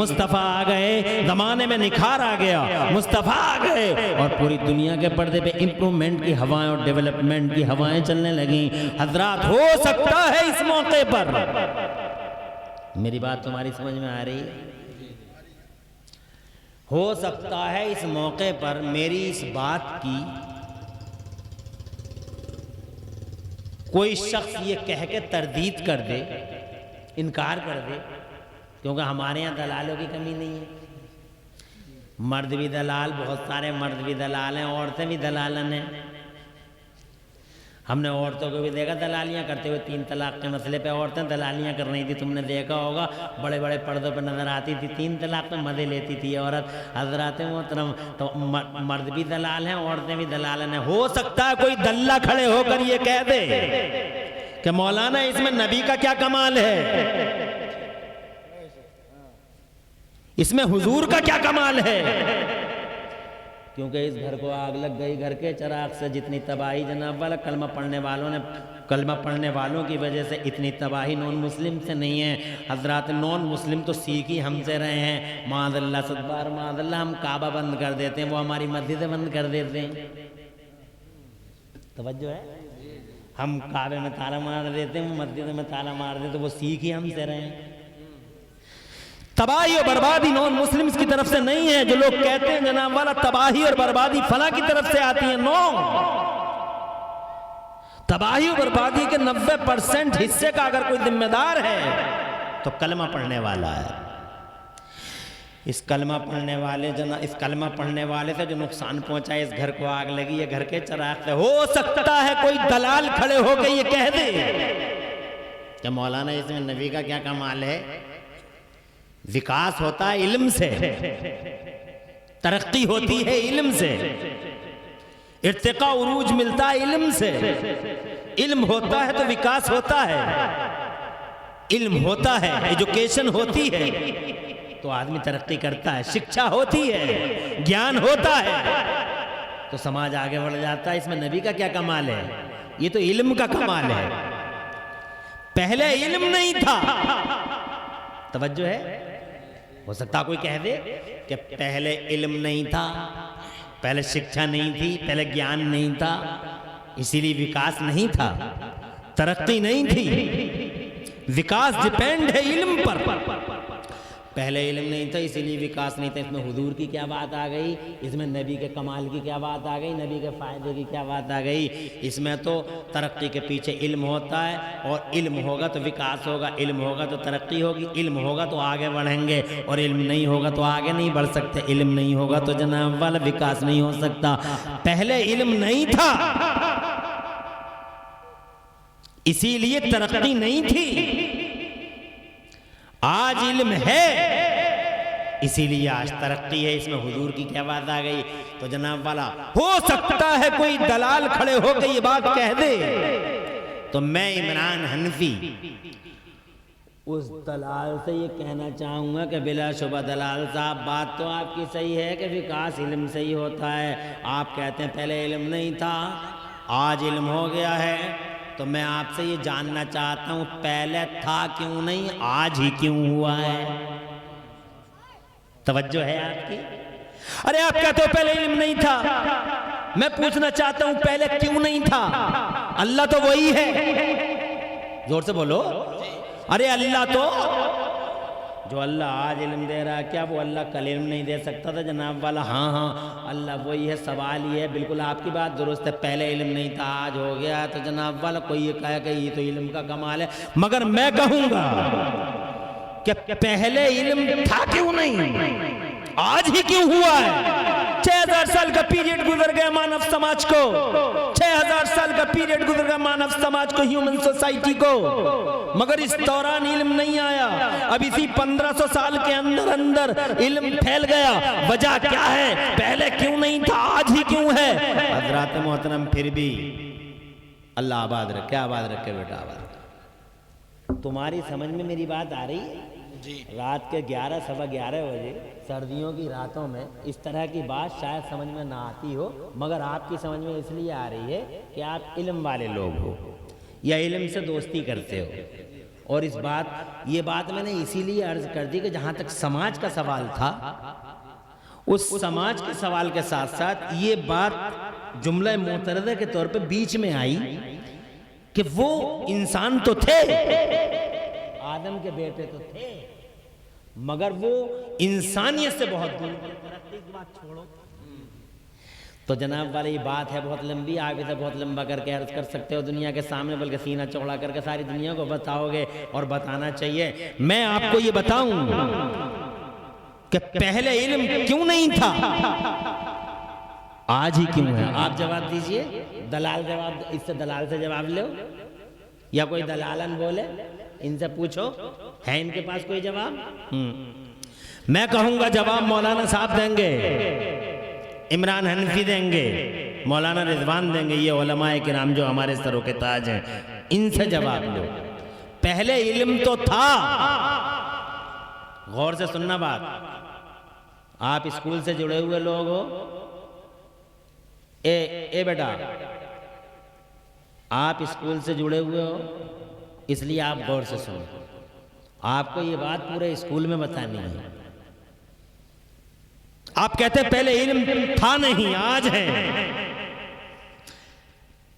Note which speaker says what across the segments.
Speaker 1: مصطفیٰ آ گئے، زمانے میں نکھار آ گیا، مصطفیٰ آ گئے اور پوری دنیا کے پردے پہ امپرومنٹ کی ہوائیں اور ڈیولپمنٹ کی ہوائیں چلنے لگیں۔ حضرات ہو سکتا ہے اس موقع پر، میری بات تمہاری سمجھ میں آ رہی ہے؟ ہو سکتا ہے اس موقع پر میری اس بات کی کوئی شخص یہ کہہ کے تردید کر دے، انکار کر دے، کیونکہ ہمارے یہاں دلالوں کی کمی نہیں ہے۔ مرد بھی دلال، بہت سارے مرد بھی دلال ہیں، عورتیں بھی دلالن ہیں۔ ہم نے عورتوں کو بھی دیکھا دلالیاں کرتے ہوئے، 3 طلاق کے مسئلے پہ عورتیں دلالیاں کر رہی تھی، تم نے دیکھا ہوگا، بڑے بڑے پردوں پہ نظر آتی تھی، 3 طلاق میں مزے لیتی تھی عورت۔ حضرات محترم، تو مرد بھی دلال ہیں، عورتیں بھی دلالن ہیں۔ ہو سکتا ہے کوئی دلہ کھڑے ہو کر یہ کہہ دے کہ مولانا اس میں نبی کا کیا کمال ہے، اس میں حضور کا کیا کمال ہے، کیونکہ اس گھر کو آگ لگ گئی، گھر کے چراغ سے جتنی تباہی جناب والا، کلمہ پڑھنے والوں کی وجہ سے اتنی تباہی نون مسلم سے نہیں ہے۔ حضرات نون مسلم تو سیکھی ہم سے رہے ہیں، معاذ اللہ، ستبار معاذ اللہ، ہم کعبہ بند کر دیتے ہیں، وہ ہماری مسجدیں بند کر دیتے ہیں۔ توجہ ہے؟ ہم کعبے میں تالا مار دیتے ہیں، وہ مسجد میں تالا مار دیتے ہیں، وہ سیکھی ہم سے رہے ہیں۔ تباہی اور بربادی نون مسلمز کی طرف سے نہیں ہے، جو لوگ کہتے ہیں جناب والا تباہی اور بربادی فلاں کی طرف سے آتی ہے، نو، تباہی اور بربادی کے 90% حصے کا اگر کوئی ذمہ دار ہے تو کلمہ پڑھنے والا ہے۔ اس کلمہ پڑھنے والے سے جو نقصان پہنچا ہے، اس گھر کو آگ لگی، یہ گھر کے چراغ سے۔ ہو سکتا ہے کوئی دلال کھڑے ہو کے یہ کہہ دے کہ مولانا اس میں نبی کا کیا کمال ہے۔ وکاس ہوتا ہے علم سے، ترقی ہوتی ہے علم سے، ارتقاء عروج ملتا ہے علم سے۔ علم ہوتا ہے تو وکاس ہوتا ہے، علم ہوتا ہے، ایجوکیشن ہوتی ہے تو آدمی ترقی کرتا ہے، شکشا ہوتی ہے، گیان ہوتا ہے تو سماج آگے بڑھ جاتا ہے۔ اس میں نبی کا کیا کمال ہے، یہ تو علم کا کمال ہے۔ پہلے علم نہیں تھا، توجہ ہے؟ ہو سکتا کوئی کہہ دے کہ پہلے علم نہیں تھا، پہلے شکشا نہیں تھی، پہلے گیان نہیں تھا، اسی لیے وکاس نہیں تھا، ترقی نہیں تھی۔ وکاس ڈیپینڈ ہے علم پر۔ پہلے علم نہیں تھا اسی لیے وکاس نہیں تھا۔ اس میں حضور کی کیا بات آ گئی، اس میں نبی کے کمال کی کیا بات آ گئی، نبی کے فائدے کی کیا بات آ گئی۔ اس میں تو ترقی کے پیچھے علم ہوتا ہے، اور علم ہوگا تو وکاس ہوگا، علم ہوگا تو ترقی ہوگی، علم ہوگا تو آگے بڑھیں گے، اور علم نہیں ہوگا تو آگے نہیں بڑھ سکتے، علم نہیں ہوگا تو جناب والا وکاس نہیں ہو سکتا۔ پہلے علم نہیں تھا اسی لیے ترقی نہیں تھی، آج علم ہے اسی لیے آج ترقی ہے۔ اس میں حضور کی کیا بات آ گئی۔ تو جناب والا ہو سکتا ہے کوئی دلال کھڑے ہو کے یہ بات کہہ دے تو میں عمران حنفی اس دلال سے یہ کہنا چاہوں گا کہ بلا شبہ دلال صاحب بات تو آپ کی صحیح ہے کہ وکاس علم سے ہی ہوتا ہے۔ آپ کہتے ہیں پہلے علم نہیں تھا، آج علم ہو گیا ہے، تو میں آپ سے یہ جاننا چاہتا ہوں پہلے تھا کیوں نہیں، آج ہی کیوں ہوا ہے۔ توجہ ہے آپ کی؟ ارے آپ کہتے ہو پہلے علم نہیں تھا، میں پوچھنا چاہتا ہوں پہلے کیوں نہیں تھا؟ اللہ تو وہی ہے، زور سے بولو، ارے اللہ تو، جو اللہ آج علم دے رہا ہے کیا وہ اللہ کل علم نہیں دے سکتا تھا جناب والا؟ ہاں اللہ وہی ہے، سوال یہ ہے، بالکل آپ کی بات درست ہے، پہلے علم نہیں تھا آج ہو گیا تو جناب والا کوئی یہ کہے کہ یہ تو علم کا کمال ہے، مگر میں کہوں گا کہ پہلے علم تھا کیوں نہیں، آج ہی کیوں ہوا ہے؟ 6000 سال کا پیریڈ گزر گیا مانو سماج کو، 6000 سال کا پیریڈ گزر گیا مانو سماج کو، ہیومن سوسائٹی کو، مگر اس دوران علم نہیں آیا۔ اب اسی 1500 سال کے اندر علم پھیل گیا۔ وجہ کیا ہے؟ پہلے کیوں نہیں تھا، آج ہی کیوں ہے؟ حضرات محترم پھر بھی اللہ آباد رکھے، آباد رکھے بیٹا، آباد رکھے۔ تمہاری سمجھ میں میری بات آ رہی ہے؟ رات کے 11 سوا 11 بجے سردیوں کی راتوں میں اس طرح کی بات شاید سمجھ میں نہ آتی ہو، مگر آپ کی سمجھ میں اس لیے آ رہی ہے کہ آپ علم والے لوگ ہو یا علم سے دوستی کرتے ہو، اور یہ بات میں نے اسی لیے عرض کر دی کہ جہاں تک سماج کا سوال تھا، اس سماج کے سوال کے ساتھ ساتھ یہ بات جملہ معترضہ کے طور پہ بیچ میں آئی کہ وہ انسان تو تھے، آدم کے بیٹے تو تھے، مگر وہ انسانیت سے بہت دور تھے۔ چھوڑو تو جناب والے یہ بات ہے بہت لمبی، آپ اسے بہت لمبا کر کے عرض کر سکتے ہو دنیا کے سامنے، بلکہ سینہ چوڑا کر کے ساری دنیا کو بتاؤ گے، اور بتانا چاہیے۔ میں آپ کو یہ بتاؤں کہ پہلے علم کیوں نہیں تھا، آج ہی کیوں ہے؟ آپ جواب دیجئے، دلال جواب، اس سے دلال سے جواب لو، یا کوئی دلالن بولے، ان سے پوچھو، ہے ان کے پاس کوئی جواب؟ میں کہوں گا جواب مولانا صاحب دیں گے، عمران حنفی دیں گے، مولانا رضوان دیں گے، یہ علماء کرام جو ہمارے سروں کے تاج ہیں، ان سے جواب لو۔ پہلے علم تو تھا، غور سے سننا بات، آپ اسکول سے جڑے ہوئے لوگ ہو، اے بیٹا آپ اسکول سے جڑے ہوئے ہو، اس لیے آپ غور سے سنو، آپ کو یہ بات پورے اسکول میں بتانی ہے۔ آپ کہتے ہیں پہلے علم تھا نہیں، آج ہے۔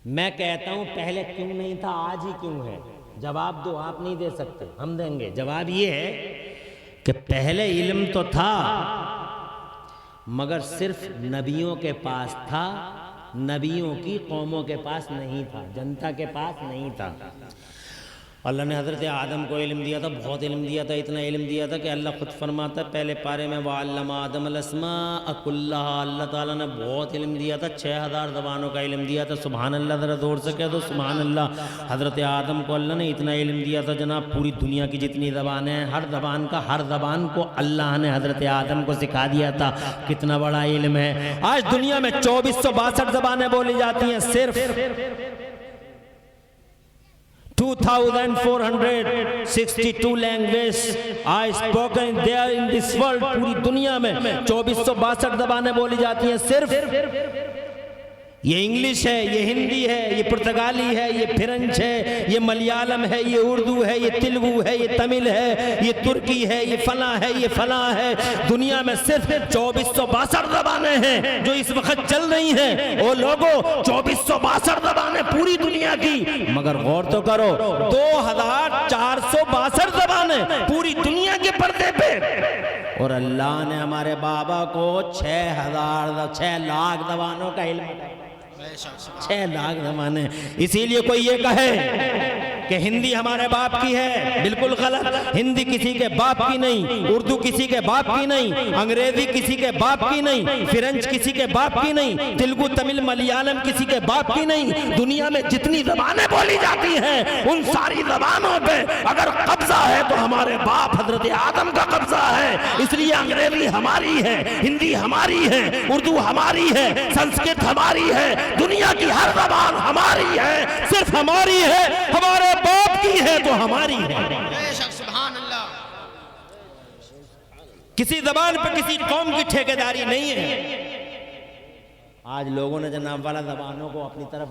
Speaker 1: میں کہتا ہوں پہلے کیوں نہیں تھا، آج ہی کیوں ہے؟ جواب دو، آپ نہیں دے سکتے، ہم دیں گے۔ جواب یہ ہے کہ پہلے علم تو تھا، مگر صرف نبیوں کے پاس تھا، نبیوں کی قوموں کے پاس نہیں تھا، جنتا کے پاس نہیں تھا۔ اللہ نے حضرت آدم کو علم دیا تھا، بہت علم دیا تھا، اتنا علم دیا تھا کہ اللہ خود فرماتا ہے پہلے پارے میں وَعَلَّمَ آدَمَ الْأَسْمَاءَ كُلَّهَا، اللہ تعالیٰ نے بہت علم دیا تھا، 6000 زبانوں کا علم دیا تھا۔ سبحان اللہ، ذرا زور سے کہہ دو سبحان اللہ۔ حضرت آدم کو اللہ نے اتنا علم دیا تھا جناب، پوری دنیا کی جتنی زبانیں ہیں، ہر زبان کو اللہ نے حضرت آدم کو سکھا دیا تھا۔ کتنا بڑا علم ہے! آج دنیا میں 2462 زبانیں بولی جاتی ہیں، صرف 2462 languages are spoken there in this world۔ پوری دنیا میں 2462 زبانیں بولی جاتی ہیں، صرف یہ انگلش ہے، یہ ہندی ہے، یہ پرتگالی ہے، یہ فرنچ ہے، یہ ملیالم ہے، یہ اردو ہے، یہ تلگو ہے، یہ تمل ہے، یہ ترکی ہے، یہ فلاں ہے، یہ فلاں ہے۔ دنیا میں صرف 2462 زبانیں ہیں جو اس وقت چل رہی ہیں۔ او لوگوں، 2462 زبانیں پوری دنیا کی، مگر غور تو کرو، 2462 زبانیں پوری دنیا کے پردے پہ، اور اللہ نے ہمارے بابا کو 6 لاکھ زبانوں کا علم ہے، 6 لاکھ زبانیں۔ اسی لیے کوئی یہ کہے کہ ہندی ہمارے باپ کی ہے، بالکل غلط۔ ہندی کسی کے باپ کی نہیں، اردو کسی کے باپ کی نہیں، انگریزی کسی کے باپ کی نہیں، فرنچ کسی کے باپ کی نہیں، تلگو تمل ملیالم کسی کے باپ کی نہیں۔ دنیا میں جتنی زبانیں بولی جاتی ہیں، ان ساری زبانوں پہ اگر قبضہ ہے تو ہمارے باپ حضرت آدم کا قبضہ ہے۔ اس لیے انگریزی ہماری ہے، ہندی ہماری ہے، اردو ہماری ہے، سنسکرت ہماری ہے، دنیا کی ہر زبان ہماری ہے، صرف ہماری ہے، ہمارے باپ کی ہے تو ہماری ہے۔
Speaker 2: سبحان اللہ۔
Speaker 1: کسی زبان پہ کسی قوم کی ٹھیکیداری نہیں ہے۔ آج لوگوں نے جناب والا زبانوں کو اپنی طرف